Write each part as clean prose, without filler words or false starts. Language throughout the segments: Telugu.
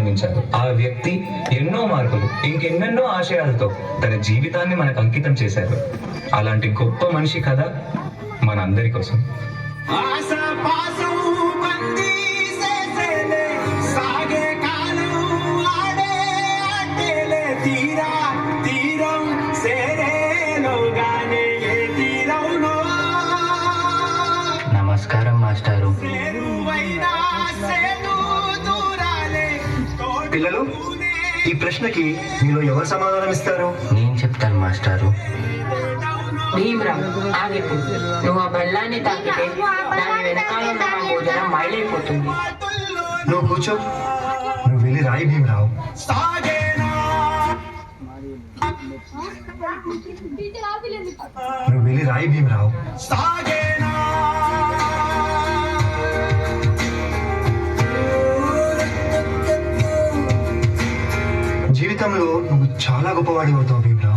జన్మించారు. ఆ వ్యక్తి ఎన్నో మార్పులు, ఇంకెన్నెన్నో ఆశయాలతో తన జీవితాన్ని మనకు అంకితం చేశారు. అలాంటి గొప్ప మనిషి కథ మనందరి కోసం. నమస్కారం మాస్టారు. పిల్లలు, ఈ ప్రశ్నకి మీలో ఎవరు సమాధానం ఇస్తారు? నేను చెప్తాను మాస్టారు. భీమరావు, ఆగిపో. నువ్వు ఆ బెల్లాన్ని తాకితే దాని వెనకాల ఉన్న మా భోజనం మైలైపోతుంది. నువ్వు కూర్చో. నువ్వు వెళ్ళి రాయి భీమరావు. నువ్వు వెళ్ళి రాయి భీమరావు. జీవితంలో నువ్వు చాలా గొప్పవాడి అవుతావు భీమరావు.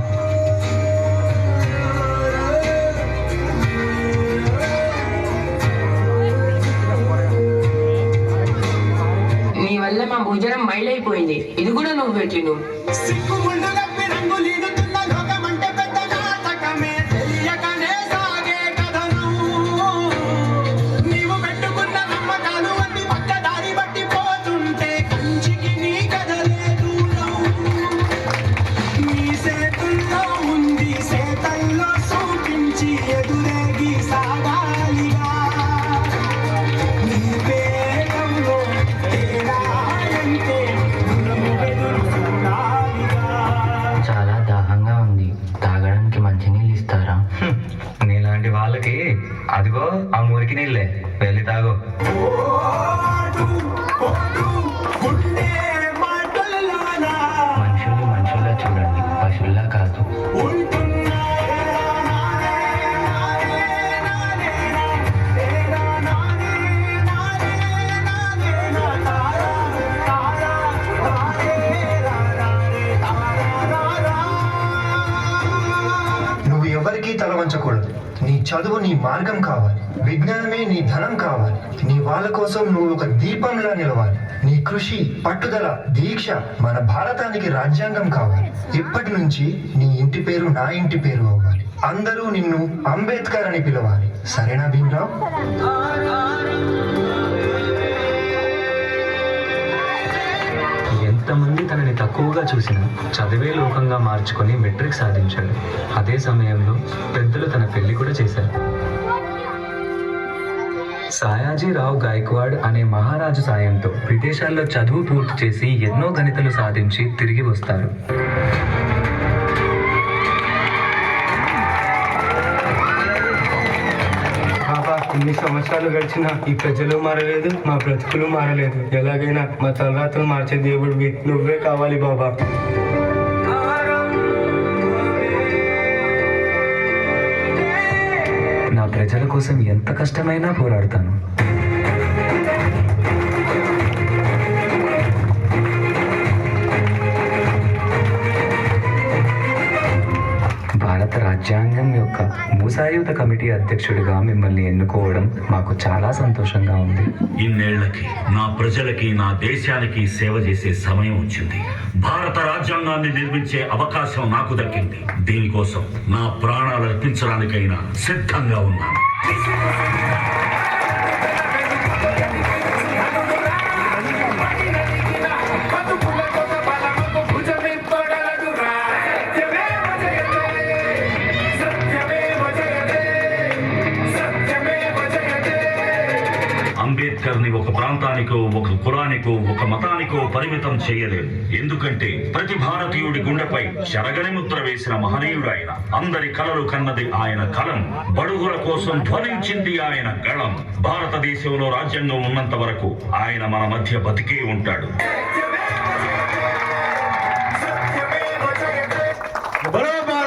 నీ వల్ల మా భోజనం మైలైపోయింది. ఇది కూడా నువ్వు పెట్టిను. చాలా దాహంగా ఉంది. తాగడానికి మంచినీళ్ళు ఇస్తారా? నీలాంటి వాళ్ళకి అదిగో ఆ మురికి నీళ్ళే, వెళ్ళి తాగు. మనుషుల్ని మనుషుల్లా చూడండి, పశువుల్లా కాదు. నువ్వు ఎవరికీ తల వంచకూడదు. నీ చదువు నీ మార్గం కావాలి. విజ్ఞానమే నీ ధనం కావాలి. నీ వాళ్ళ కోసం నువ్వు ఒక దీపంలా నిలవాలి. నీ కృషి, పట్టుదల, దీక్ష మన భారతానికి రాజ్యాంగం కావాలి. ఇప్పటి నుంచి నీ ఇంటి పేరు నా ఇంటి పేరు అవ్వాలి. అందరూ నిన్ను అంబేద్కర్ అని పిలవాలి. సరేనా భీమరావు? ఎంతమంది తనని తక్కువగా చూసినా చదివే లోకంగా మార్చుకొని మెట్రిక్ సాధించాడు. అదే సమయంలో పెద్దలు తన పెళ్లి కూడా చేశారు. సాయాజీరావు గాయక్వాడ్ అనే మహారాజు సాయంతో విదేశాల్లో చదువు పూర్తి చేసి ఎన్నో గణితలు సాధించి తిరిగి వస్తారు. ఇన్ని సంవత్సరాలు గడిచినా ఈ ప్రజలు మారలేదు, మా బ్రతుకులు మారలేదు. ఎలాగైనా మా తలరాతలు మార్చే దేవుడివి నువ్వే కావాలి బాబా. నా ప్రజల కోసం ఎంత కష్టమైనా పోరాడతాను. భారత రాజ్యాంగం యొక్క మూసాయుధ కమిటీ అధ్యక్షుడిగా మిమ్మల్ని ఎన్నుకోవడం మాకు చాలా సంతోషంగా ఉంది. ఇన్నేళ్లకి నా ప్రజలకి, నా దేశానికి సేవ చేసే సమయం వచ్చింది. భారత రాజ్యాంగాన్ని నిర్మించే అవకాశం నాకు దక్కింది. దీనికోసం నా ప్రాణాలు అర్పించడానికైనా సిద్ధంగా ఉన్నాను. అంబేద్కర్ ని ఒక ప్రాంతానికో, ఒక కులానికో, ఒక మతానికో పరిమితం చేయలేదు. ఎందుకంటే ప్రతి భారతీయుడి గుండెపై శరగని ముద్ర వేసిన మహనీయుడు ఆయన. అందరి కలలు కన్నది ఆయన కలం. బడుగుల కోసం ధ్వనించింది ఆయన గళం. భారతదేశంలో రాజ్యాంగం ఉన్నంత వరకు ఆయన మన మధ్య బతికే ఉంటాడు. బరోబర్